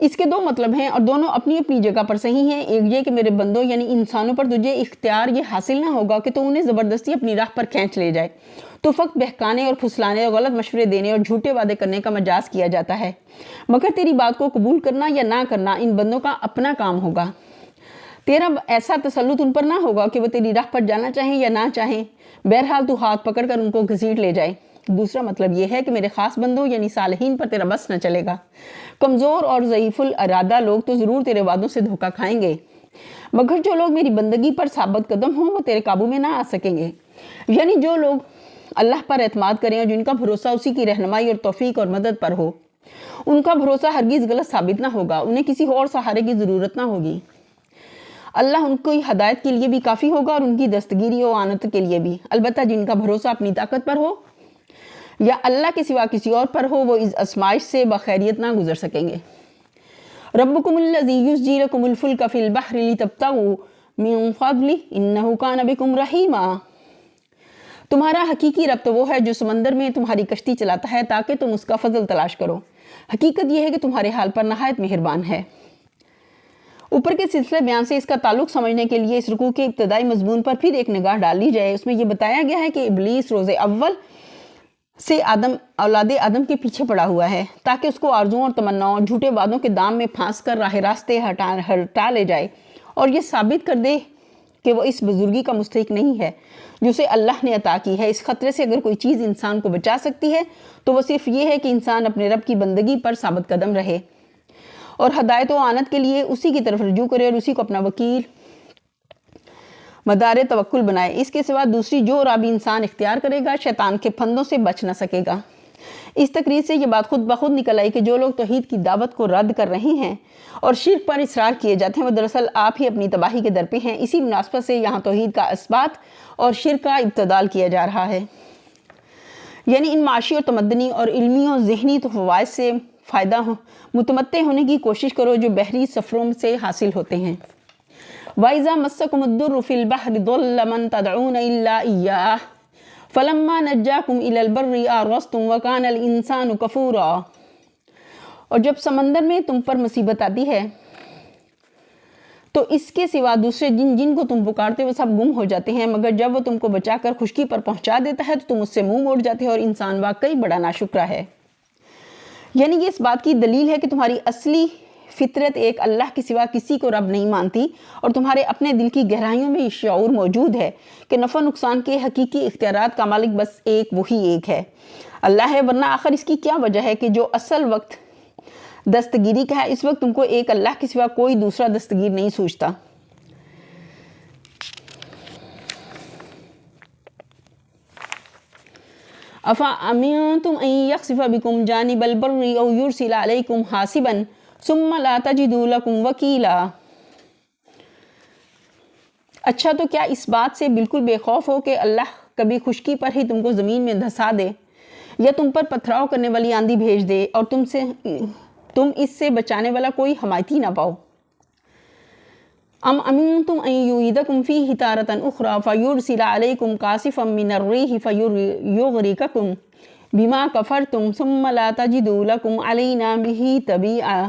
اس کے دو مطلب ہیں اور دونوں اپنی اپنی جگہ پر صحیح ہیں۔ ایک یہ کہ میرے بندوں یعنی انسانوں پر تجھے اختیار یہ حاصل نہ ہوگا کہ تو انہیں زبردستی اپنی راہ پر کھینچ لے جائے، تو فقط بہکانے اور پھسلانے اور غلط مشورے دینے اور جھوٹے وعدے کرنے کا مجاز کیا جاتا ہے، مگر تیری بات کو قبول کرنا یا نہ کرنا ان بندوں کا اپنا کام ہوگا۔ تیرا ایسا تسلط ان پر نہ ہوگا کہ وہ تیری راہ پر جانا چاہیں یا نہ چاہیں، بہرحال تو ہاتھ پکڑ کر ان کو گھسیٹ لے جائے۔ دوسرا مطلب یہ ہے کہ میرے خاص بندوں یعنی صالحین پر تیرا بس نہ چلے گا۔ کمزور اور ضعیف الارادہ لوگ تو ضرور تیرے وعدوں سے دھوکہ کھائیں گے، مگر جو لوگ میری بندگی پر ثابت قدم ہوں وہ تیرے قابو میں نہ آ سکیں گے۔ یعنی جو لوگ اللہ پر اعتماد کریں اور جن کا بھروسہ اسی کی رہنمائی اور توفیق اور مدد پر ہو، ان کا بھروسہ ہرگز غلط ثابت نہ ہوگا، انہیں کسی اور سہارے کی ضرورت نہ ہوگی۔ اللہ ان کی ہدایت کے لیے بھی کافی ہوگا اور ان کی دستگیری و اعانت کے لیے بھی، البتہ جن کا بھروسہ اپنی طاقت پر ہو یا اللہ کے سوا کسی اور پر ہو وہ اس آزمائش سے بخیریت نہ گزر سکیں گے۔ ربکم الذی یزجی لکم الفلک فی البحر لتبتغوا من فضلہ انہ کان بکم رحیما۔ تمہارا حقیقی رب تو وہ ہے جو سمندر میں تمہاری کشتی چلاتا ہے تاکہ تم اس کا فضل تلاش کرو، حقیقت یہ ہے کہ تمہارے حال پر نہایت مہربان ہے۔ اوپر کے سلسلے بیان سے اس کا تعلق سمجھنے کے لیے اس رکوع کے ابتدائی مضمون پر پھر ایک نگاہ ڈال لی جائے۔ اس میں یہ بتایا گیا ہے کہ ابلیس روز اول سے اولاد آدم کے پیچھے پڑا ہوا ہے تاکہ اس کو آرزوؤں اور تمناؤں، جھوٹے وعدوں کے دام میں پھانس کر راہ راستے ہٹا لے جائے اور یہ ثابت کر دے کہ وہ اس بزرگی کا مستحق نہیں ہے جو اسے اللہ نے عطا کی ہے۔ اس خطرے سے اگر کوئی چیز انسان کو بچا سکتی ہے تو وہ صرف یہ ہے کہ انسان اپنے رب کی بندگی پر ثابت قدم رہے اور ہدایت و اعانت کے لیے اسی کی طرف رجوع کرے اور اسی کو اپنا وکیل مدار توکل بنائے۔ اس کے سوا دوسری جو راہ بھی انسان اختیار کرے گا شیطان کے پھندوں سے بچ نہ سکے گا۔ اس تقریر سے یہ بات خود بخود نکل آئی کہ جو لوگ توحید کی دعوت کو رد کر رہے ہیں اور شرک پر اصرار کیے جاتے ہیں وہ دراصل آپ ہی اپنی تباہی کے در پہ ہیں۔ اسی مناسبت سے یہاں توحید کا اثبات اور شرک کا ابتدال کیا جا رہا ہے، یعنی ان معاشی اور تمدنی اور علمی و ذہنی فوائد سے فائدہ متمتع ہونے کی کوشش کرو جو بحری سفروں سے حاصل ہوتے ہیں۔ وَإِذَا مَسَّكُمُ الضُّرُّ فِي الْبَحْرِ ضَلَّ مَن تَدْعُونَ إِلَّا إِيَّاهُ فَلَمَّا نَجَّاكُمْ إِلَى الْبَرِّ أَعْرَضْتُمْ وَكَانَ الْإِنسَانُ كَفُورًا۔ اور جب سمندر میں تم پر مصیبت آتی ہے تو اس کے سوا دوسرے جن کو تم پکارتے وہ سب گم ہو جاتے ہیں، مگر جب وہ تم کو بچا کر خشکی پر پہنچا دیتا ہے تو تم اس سے منہ موڑ جاتے ہو اور انسان واقعی بڑا ناشکرا ہے۔ یعنی یہ اس بات کی دلیل ہے کہ تمہاری اصلی فطرت ایک اللہ کے سوا کسی کو رب نہیں مانتی اور تمہارے اپنے دل کی گہرائیوں میں یہ شعور موجود ہے کہ نفع نقصان کے حقیقی اختیارات کا مالک بس وہی ایک ہے، اللہ ہے، ورنہ آخر اس کی کیا وجہ ہے کہ جو اصل وقت دستگیری کا ہے اس وقت تم کو ایک اللہ کے سوا کوئی دوسرا دستگیر نہیں سوچتا۔ أَفَأَمِنْتُمْ أَنْ يَخْسِفَ بِكُمْ جَانِبَ الْبَرِّ أَوْ يُرْسِلَ عَلَيْكُمْ حَاسِبًا ثُمَّ لَا تَجِدُوا لَكُمْ وَكِيلًا۔ اچھا تو کیا اس بات سے بالکل بے خوف ہو کہ اللہ کبھی خشکی پر ہی تم کو زمین میں دھسا دے یا تم پر پتھراؤ کرنے والی آندھی بھیج دے اور تم اس سے بچانے والا کوئی حمایتی نہ پاؤ؟ ام امنتم ان یعیدکم فیہ تارۃ اخری فیرسل علیکم قاصفا من الریح فیغرقکم بما کفرتم ثم لا تجدوا لکم علینا بہ تبیعا۔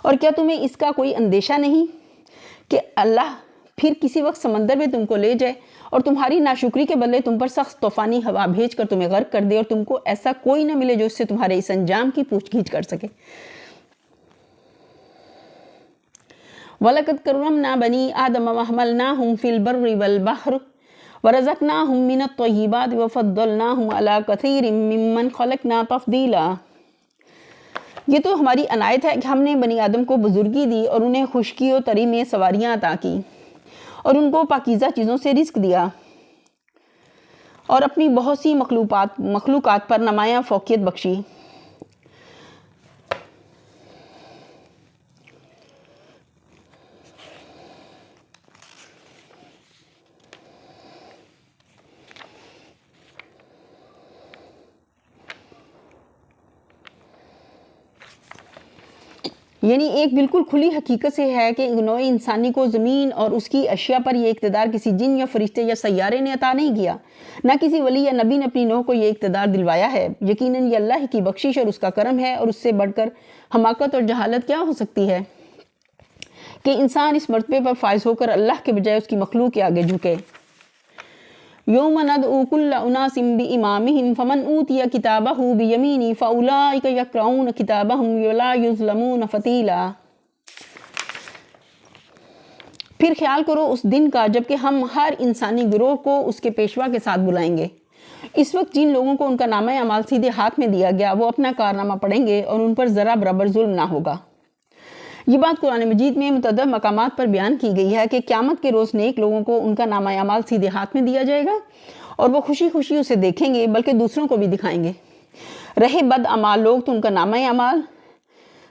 اور کیا تمہیں اس کا کوئی اندیشہ نہیں کہ اللہ پھر کسی وقت سمندر میں تم کو لے جائے اور تمہاری ناشکری کے بدلے تم پر سخت طوفانی ہوا بھیج کر تمہیں غرق کر دے اور تم کو ایسا کوئی نہ ملے جو اس سے تمہارے اس انجام کی پوچھ گچھ کر سکے۔ وَلَقَدْ كَرَّمْنَا بَنِي آدَمَ وَحَمَلْنَاهُمْ فِي الْبَرِّ وَالْبَحْرِ وَرَزَقْنَاهُمْ مِنَ الطَّيِّبَاتِ وَفَضَّلْنَاهُمْ عَلَى كَثِيرٍ مِّمَّنْ خَلَقْنَا تَفْضِيلًا۔ یہ تو ہماری عنایت ہے کہ ہم نے بنی آدم کو بزرگی دی اور انہیں خشکی و تری میں سواریاں عطا کی اور ان کو پاکیزہ چیزوں سے رزق دیا اور اپنی بہت سی مخلوقات پر نمایاں فوقیت بخشی۔ یعنی ایک بالکل کھلی حقیقت سے ہے کہ نوع انسانی کو زمین اور اس کی اشیاء پر یہ اقتدار کسی جن یا فرشتے یا سیارے نے عطا نہیں کیا، نہ کسی ولی یا نبی نے اپنی نوع کو یہ اقتدار دلوایا ہے۔ یقیناً یہ اللہ کی بخشش اور اس کا کرم ہے، اور اس سے بڑھ کر حماقت اور جہالت کیا ہو سکتی ہے کہ انسان اس مرتبے پر فائز ہو کر اللہ کے بجائے اس کی مخلوق کے آگے جھکے۔ یوم ندعو کل اناس بامامہم فمن اوتی کتابہ بیمینہ فاولئک یقرؤون کتابہم ولا یظلمون فتیلا۔ پھر خیال کرو اس دن کا جبکہ ہم ہر انسانی گروہ کو اس کے پیشوا کے ساتھ بلائیں گے۔ اس وقت جن لوگوں کو ان کا نامہ اعمال سیدھے ہاتھ میں دیا گیا وہ اپنا کارنامہ پڑھیں گے اور ان پر ذرا برابر ظلم نہ ہوگا۔ یہ بات قرآن مجید میں متعدد مقامات پر بیان کی گئی ہے کہ قیامت کے روز نیک لوگوں کو ان کا نامہ اعمال سیدھے ہاتھ میں دیا جائے گا اور وہ خوشی خوشی اسے دیکھیں گے، بلکہ دوسروں کو بھی دکھائیں گے۔ رہے بد اعمال لوگ تو ان کا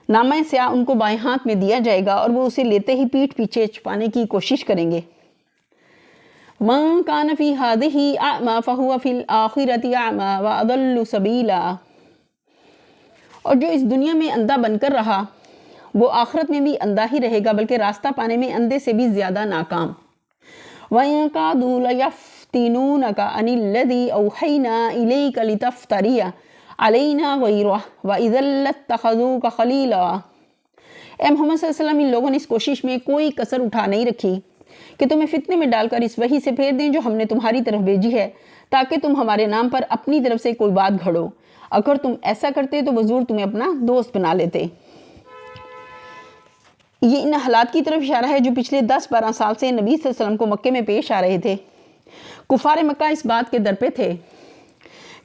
نامہ سیاہ ان کو بائیں ہاتھ میں دیا جائے گا اور وہ اسے لیتے ہی پیٹھ پیچھے چھپانے کی کوشش کریں گے۔ مَن كَانَ فِي هَٰذِهِ أَعْمَىٰ فَهُوَ فِي الْآخِرَةِ أَعْمَىٰ وَأَضَلُّ سَبِيلًا۔ اور جو اس دنیا میں اندھا بن کر رہا وہ آخرت میں بھی اندھا ہی رہے گا، بلکہ راستہ پانے میں اندھے سے بھی زیادہ ناکام۔ وَإِن كَادُوا لَيَفْتِنُونَكَ عَنِ الَّذِي أَوْحَيْنَا إِلَيْكَ لِتَفْتَرِيَ عَلَيْنَا غَيْرَهُ وَإِذًا لَاتَّخَذُوكَ خَلِيلًا۔ اے محمد صلی اللہ علیہ وسلم، ان لوگوں نے اس کوشش میں کوئی کسر اٹھا نہیں رکھی کہ تمہیں فتنے میں ڈال کر اس وحی سے پھیر دیں جو ہم نے تمہاری طرف بھیجی ہے، تاکہ تم ہمارے نام پر اپنی طرف سے کوئی بات گھڑو۔ اگر تم ایسا کرتے تو حضور تمہیں اپنا دوست بنا لیتے۔ یہ ان حالات کی طرف اشارہ ہے جو پچھلے 10-12 سال سے نبی صلی اللہ علیہ وسلم کو مکے میں پیش آ رہے تھے۔ کفار مکہ اس بات کے در پہ تھے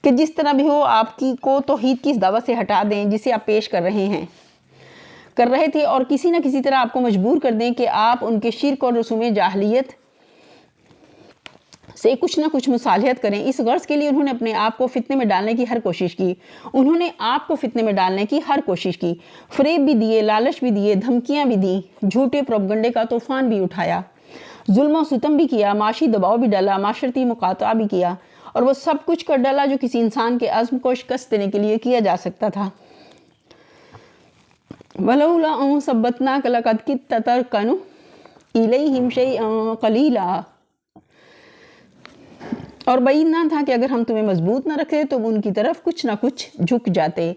کہ جس طرح بھی ہو آپ کو توحید کی اس دعوت سے ہٹا دیں جسے آپ پیش کر رہے تھے، اور کسی نہ کسی طرح آپ کو مجبور کر دیں کہ آپ ان کے شرک اور رسوم جاہلیت سے کچھ نہ کچھ مصالحت کریں۔ اس غرض کے لیے انہوں نے اپنے آپ کو فتنے میں ڈالنے کی ہر کوشش کی۔ فریب بھی دیے، لالچ بھی دیے، دھمکیاں بھی دیں، جھوٹے پروپگنڈے کا طوفان بھی اٹھایا، ظلم و ستم بھی کیا، معاشی دباؤ بھی ڈالا، معاشرتی مقاطعہ بھی کیا، اور وہ سب کچھ کر ڈالا جو کسی انسان کے عزم کو شکست دینے کے لیے کیا جا سکتا تھا۔ وَلَوْلَا أَن ثَبَّتْنَاكَ لَقَدْ كِدتَّ تَرْكَنُ إِلَيْهِمْ شَيْئًا قَلِيلًا۔ اور بعید نہ تھا کہ اگر ہم تمہیں مضبوط نہ رکھے تو ان کی طرف کچھ نہ کچھ جھک جاتے۔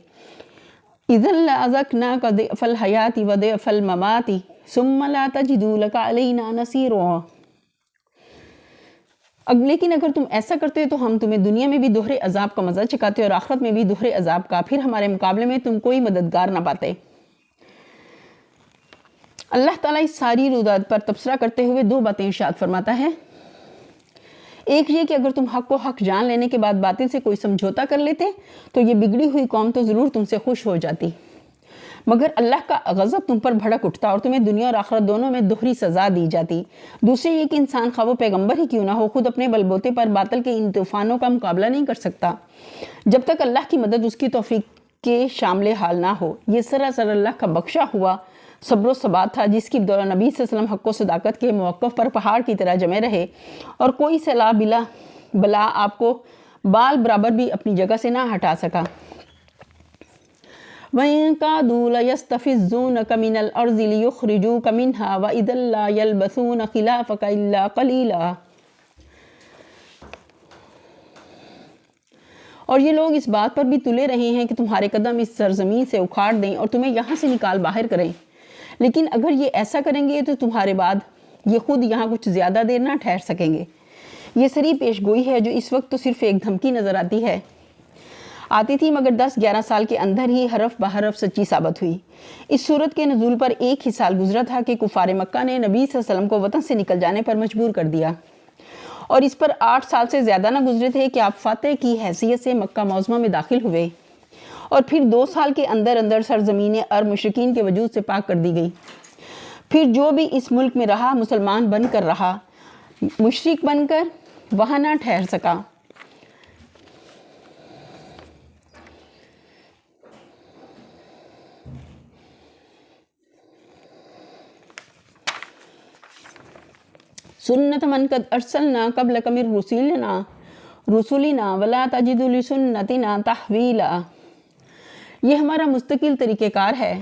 إِذًا لَأَذَقْنَاكَ ضِعْفَ الْحَيَاةِ وَضِعْفَ الْمَمَاتِ ثُمَّ لَا تَجِدُ لَكَ عَلَيْنَا نَصِيرًا۔ لیکن اگر تم ایسا کرتے تو ہم تمہیں دنیا میں بھی دوہرے عذاب کا مزہ چکھاتے اور آخرت میں بھی دوہرے عذاب کا، پھر ہمارے مقابلے میں تم کوئی مددگار نہ پاتے۔ اللہ تعالیٰ اس ساری رویداد پر تبصرہ کرتے ہوئے 2 باتیں ارشاد فرماتا ہے۔ ایک یہ کہ اگر تم حق کو حق جان لینے کے بعد باطل سے کوئی سمجھوتا کر لیتے تو یہ بگڑی ہوئی قوم تو ضرور تم سے خوش ہو جاتی، مگر اللہ کا غضب تم پر بھڑک اٹھتا اور تمہیں دنیا اور آخرت دونوں میں دوہری سزا دی جاتی۔ دوسرے یہ کہ انسان خواہ وہ پیغمبر ہی کیوں نہ ہو خود اپنے بل بوتے پر باطل کے ان طوفانوں کا مقابلہ نہیں کر سکتا جب تک اللہ کی مدد اس کی توفیق کے شامل حال نہ ہو۔ یہ سراسر اللہ کا بخشا ہوا صبر و ثبات تھا جس کی بدولت نبی صلی اللہ علیہ وسلم حق و صداقت کے موقف پر پہاڑ کی طرح جمے رہے اور کوئی سیلاب بلا آپ کو بال برابر بھی اپنی جگہ سے نہ ہٹا سکا۔ وَإِن كَادُوا لَيَسْتَفِزُّونَكَ مِنَ الْأَرْضِ لِيُخْرِجُوكَ مِنْهَا وَإِذًا لَا يَلْبَثُونَ خِلَافَكَ إِلَّا قَلِيلًا۔ اور یہ لوگ اس بات پر بھی تلے رہے ہیں کہ تمہارے قدم اس سرزمین سے اکھاڑ دیں اور تمہیں یہاں سے نکال باہر کریں، لیکن اگر یہ ایسا کریں گے تو تمہارے بعد یہ خود یہاں کچھ زیادہ دیر نہ ٹھہر سکیں گے۔ یہ صریح پیش گوئی ہے جو اس وقت تو صرف ایک دھمکی نظر آتی تھی، مگر 10-11 سال کے اندر ہی حرف بحرف سچی ثابت ہوئی۔ اس صورت کے نزول پر 1 ہی سال گزرا تھا کہ کفار مکہ نے نبی صلی اللہ علیہ وسلم کو وطن سے نکل جانے پر مجبور کر دیا، اور اس پر 8 سال سے زیادہ نہ گزرے تھے کہ آپ فاتح کی حیثیت سے مکہ معظمہ میں داخل ہوئے، اور پھر 2 سال کے اندر سرزمین ارض مشرکین کے وجود سے پاک کر دی گئی۔ پھر جو بھی اس ملک میں رہا مسلمان بن کر رہا، مشرک بن کر وہاں نہ ٹھہر سکا۔ سنت من قد ارسلنا قبلک من رسولنا ولا تجد لسنتنا تحویلا۔ یہ ہمارا مستقل طریقہ کار ہے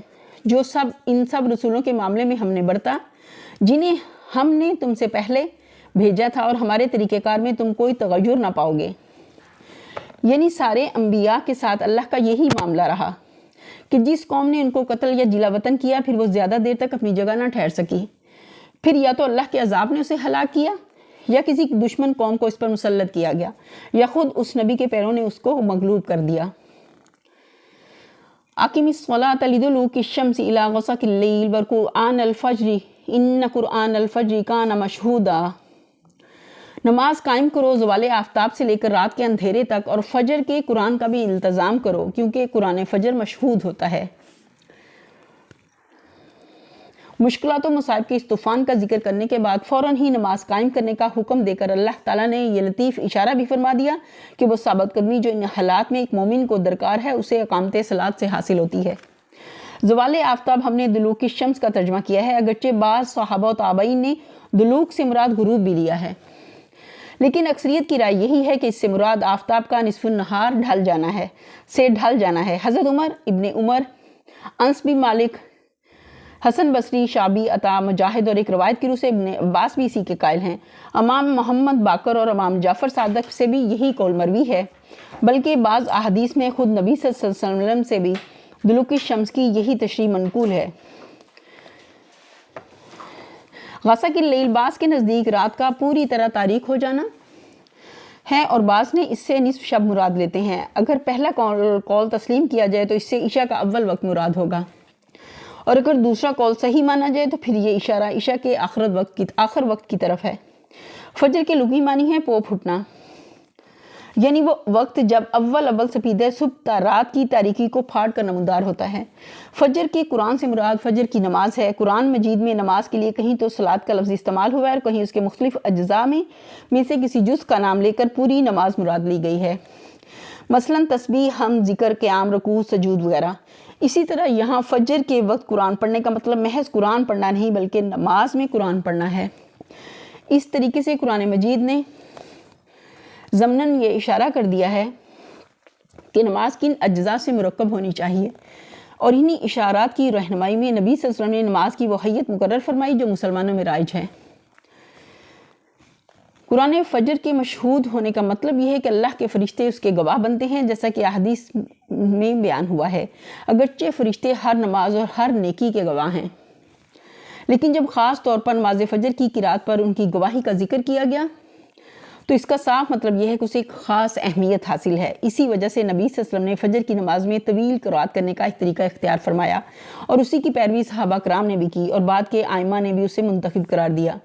جو ان سب رسولوں کے معاملے میں ہم نے برتا جنہیں ہم نے تم سے پہلے بھیجا تھا، اور ہمارے طریقہ کار میں تم کوئی تغیر نہ پاؤ گے۔ یعنی سارے انبیاء کے ساتھ اللہ کا یہی معاملہ رہا کہ جس قوم نے ان کو قتل یا جلا وطن کیا، پھر وہ زیادہ دیر تک اپنی جگہ نہ ٹھہر سکی، پھر یا تو اللہ کے عذاب نے اسے ہلاک کیا، یا کسی دشمن قوم کو اس پر مسلط کیا گیا، یا خود اس نبی کے پیروں نے اس کو مغلوب کر دیا۔ اقم الصلاۃ لدلوک الشمس الی غسق اللیل وقرآن الفجر ان قرآن الفجر کان مشہودا۔ نماز قائم کرو زوال آفتاب سے لے کر رات کے اندھیرے تک، اور فجر کے قرآن کا بھی التزام کرو کیونکہ قرآن فجر مشہود ہوتا ہے۔ مشکلات و مصائب کے اس طوفان کا ذکر کرنے کے بعد فوراً ہی نماز قائم کرنے کا حکم دے کر اللہ تعالیٰ نے یہ لطیف اشارہ بھی فرما دیا کہ وہ ثابت قدمی جو ان حالات میں ایک مومن کو درکار ہے اسے اقامت صلاۃ سے حاصل ہوتی ہے۔ زوال آفتاب ہم نے دلوک الشمس کا ترجمہ کیا ہے، اگرچہ بعض صحابہ و تابعین نے دلوک سے مراد غروب بھی لیا ہے، لیکن اکثریت کی رائے یہی ہے کہ اس سے مراد آفتاب کا نصف النہار ڈھل جانا ہے۔ حضرت عمر، ابن عمر، انس بن مالک، حسن بصری، شعبی، عطا، مجاہد اور ایک روایت کی روح سے ابن عباس بھی اسی کے قائل ہیں۔ امام محمد باقر اور امام جعفر صادق سے بھی یہی قول مروی ہے، بلکہ بعض احادیث میں خود نبی صلی اللہ علیہ وسلم سے بھی دلوک الشمس کی یہی تشریح منقول ہے۔ غسق اللیل بعض کے نزدیک رات کا پوری طرح تاریک ہو جانا ہے، اور بعض نے اس سے نصف شب مراد لیتے ہیں۔ اگر پہلا قول تسلیم کیا جائے تو اس سے عشاء کا اول وقت مراد ہوگا، اور اگر دوسرا قول صحیح مانا جائے تو پھر یہ اشارہ عشاء کے آخر وقت کی طرف ہے۔ فجر کے لغوی معنی ہے پو پھٹنا، یعنی وہ وقت جب اول سپیدہ صبح رات کی تاریکی کو پھاڑ کر نمودار ہوتا ہے۔ فجر کے قرآن سے مراد فجر کی نماز ہے۔ قرآن مجید میں نماز کے لیے کہیں تو صلاۃ کا لفظ استعمال ہوا ہے، اور کہیں اس کے مختلف اجزاء میں سے کسی جز کا نام لے کر پوری نماز مراد لی گئی ہے، مثلا تسبیح، حمد، ذکر، قیام، رکوع، سجود وغیرہ۔ اسی طرح یہاں فجر کے وقت قرآن پڑھنے کا مطلب محض قرآن پڑھنا نہیں بلکہ نماز میں قرآن پڑھنا ہے۔ اس طریقے سے قرآن مجید نے ضمناً یہ اشارہ کر دیا ہے کہ نماز کن اجزاء سے مرکب ہونی چاہیے، اور انہی اشارات کی رہنمائی میں نبی صلی اللہ علیہ وسلم نے نماز کی وہ حیت مقرر فرمائی جو مسلمانوں میں رائج ہے۔ قرآن فجر کے مشہود ہونے کا مطلب یہ ہے کہ اللہ کے فرشتے اس کے گواہ بنتے ہیں، جیسا کہ احادیث میں بیان ہوا ہے۔ اگرچہ فرشتے ہر نماز اور ہر نیکی کے گواہ ہیں، لیکن جب خاص طور پر نماز فجر کی قرات پر ان کی گواہی کا ذکر کیا گیا تو اس کا صاف مطلب یہ ہے کہ اسے ایک خاص اہمیت حاصل ہے۔ اسی وجہ سے نبی صلی اللہ علیہ وسلم نے فجر کی نماز میں طویل قرات کرنے کا ایک طریقہ اختیار فرمایا، اور اسی کی پیروی صحابہ کرام نے بھی کی، اور بعد کے ائمہ نے بھی اسے مستحب قرار دیا۔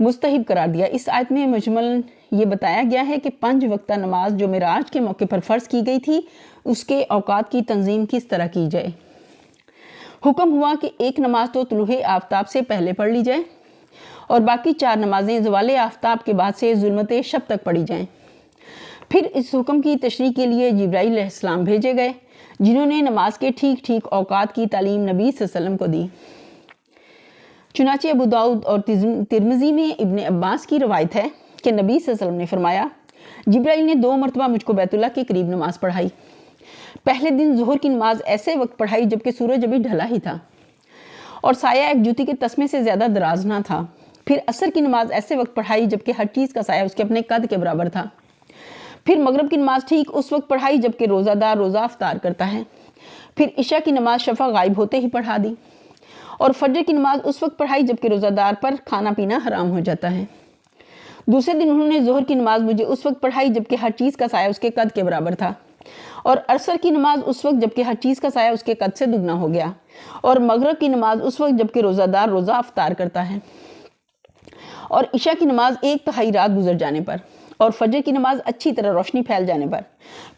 اس آیت میں مجملاً یہ بتایا گیا ہے کہ 5 وقتہ نماز جو معراج کے موقع پر فرض کی گئی تھی اس کے اوقات کی تنظیم کس طرح کی جائے۔ حکم ہوا کہ ایک نماز تو طلوع آفتاب سے پہلے پڑھ لی جائے، اور باقی 4 نمازیں زوال آفتاب کے بعد سے ظلمت شب تک پڑھی جائیں۔ پھر اس حکم کی تشریح کے لیے جبرائیل علیہ السلام بھیجے گئے، جنہوں نے نماز کے ٹھیک اوقات کی تعلیم نبی صلی اللہ علیہ وسلم کو دی۔ چنانچہ ابو داؤد اور ترمذی میں ابن عباس کی روایت ہے کہ نبی صلی اللہ علیہ وسلم نے فرمایا، جبرائیل نے 2 مرتبہ مجھ کو بیت اللہ کے قریب نماز پڑھائی۔ پہلے دن ظہر کی نماز ایسے وقت پڑھائی جبکہ سورج ابھی ڈھلا ہی تھا اور سایہ ایک جوتی کے تسمے سے زیادہ دراز نہ تھا۔ پھر عصر کی نماز ایسے وقت پڑھائی جبکہ ہر چیز کا سایہ اس کے اپنے قد کے برابر تھا۔ پھر مغرب کی نماز ٹھیک اس وقت پڑھائی جبکہ روزہ دار روزہ افطار کرتا ہے۔ پھر عشاء کی نماز شفق غائب ہوتے ہی پڑھا دی، اور فجر کی نماز اس وقت پڑھائی جبکہ روزہ دار پر کھانا پینا حرام ہو جاتا ہے۔ دوسرے دن انہوں نے ظہر کی نماز مجھے اس وقت پڑھائی جبکہ ہر چیز کا سایہ اس کے قد کے برابر تھا، اور عصر کی نماز اس وقت جبکہ ہر چیز کا سایہ اس کے قد سے دگنا ہو گیا، اور مغرب کی نماز اس وقت جبکہ روزہ دار روزہ افطار کرتا ہے، اور عشاء کی نماز 1/3 رات گزر جانے پر، اور فجر کی نماز اچھی طرح روشنی پھیل جانے پر۔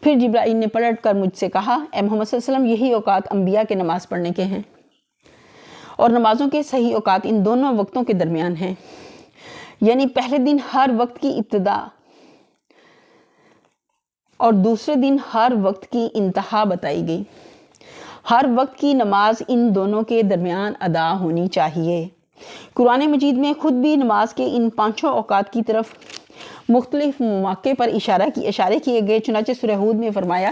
پھر جبرائیل نے پلٹ کر مجھ سے کہا، اے محمد صلی اللہ علیہ وسلم، یہی اوقات انبیاء کے نماز پڑھنے کے ہیں، اور نمازوں کے صحیح اوقات ان دونوں وقتوں کے درمیان ہیں، یعنی پہلے دن ہر وقت کی ابتدا اور دوسرے دن ہر وقت کی انتہا بتائی گئی۔ ہر وقت کی نماز ان دونوں کے درمیان ادا ہونی چاہیے۔ قرآن مجید میں خود بھی نماز کے ان 5 اوقات کی طرف مختلف مواقع پر اشارے کیے گئے۔ چنانچہ سورہ ہود میں فرمایا،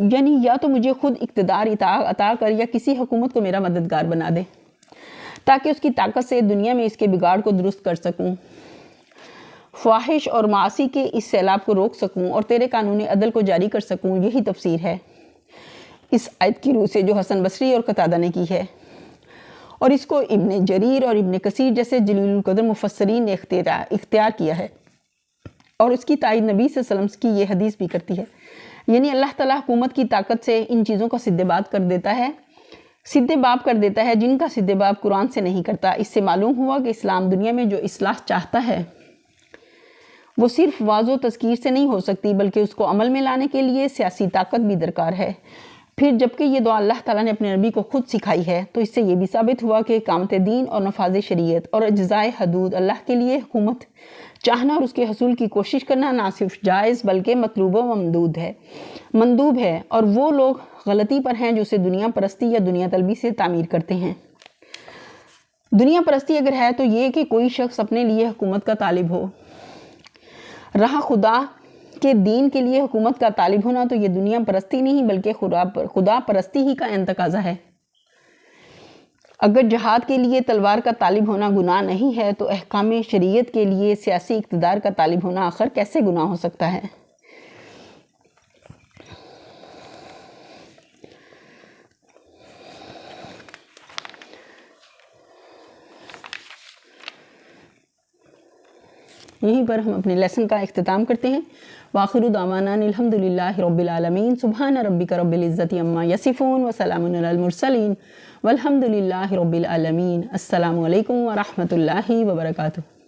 یعنی یا تو مجھے خود اقتدار عطا کر یا کسی حکومت کو میرا مددگار بنا دے تاکہ اس کی طاقت سے دنیا میں اس کے بگاڑ کو درست کر سکوں، فواحش اور معاصی کے اس سیلاب کو روک سکوں اور تیرے قانون عدل کو جاری کر سکوں۔ یہی تفسیر ہے اس آیت کی روح سے جو حسن بصری اور قتادہ نے کی ہے، اور اس کو ابن جریر اور ابن کثیر جیسے جلیل القدر مفسرین نے اختیار کیا ہے، اور اس کی تائید نبی صلی اللہ علیہ وسلم کی یہ حدیث بھی کرتی ہے۔ یعنی اللہ تعالیٰ حکومت کی طاقت سے ان چیزوں کا سدے باب کر دیتا ہے جن کا سدے باب قرآن سے نہیں کرتا۔ اس سے معلوم ہوا کہ اسلام دنیا میں جو اصلاح چاہتا ہے وہ صرف واضح و تذکیر سے نہیں ہو سکتی، بلکہ اس کو عمل میں لانے کے لیے سیاسی طاقت بھی درکار ہے۔ پھر جبکہ یہ دعا اللہ تعالیٰ نے اپنے نبی کو خود سکھائی ہے، تو اس سے یہ بھی ثابت ہوا کہ اقامت دین اور نفاذ شریعت اور اجزائے حدود اللہ کے لیے حکومت چاہنا اور اس کے حصول کی کوشش کرنا نہ صرف جائز بلکہ مطلوب و مندوب ہے، اور وہ لوگ غلطی پر ہیں جو اسے دنیا پرستی یا دنیا طلبی سے تعمیر کرتے ہیں۔ دنیا پرستی اگر ہے تو یہ کہ کوئی شخص اپنے لیے حکومت کا طالب ہو، رہا خدا کے دین کے لیے حکومت کا طالب ہونا تو یہ دنیا پرستی نہیں بلکہ خدا پرستی ہی کا تقاضا ہے۔ اگر جہاد کے لیے تلوار کا طالب ہونا گناہ نہیں ہے تو احکام شریعت کے لیے سیاسی اقتدار کا طالب ہونا آخر کیسے گناہ ہو سکتا ہے؟ یہیں پر ہم اپنے لیسن کا اختتام کرتے ہیں۔ وآخر دعوانا الحمدللہ رب العالمین، سبحان ربک رب العزت عما یصفون وسلام علی المرسلین والحمدللہ رب العالمین۔ السلام علیکم ورحمۃ اللہ وبرکاتہ۔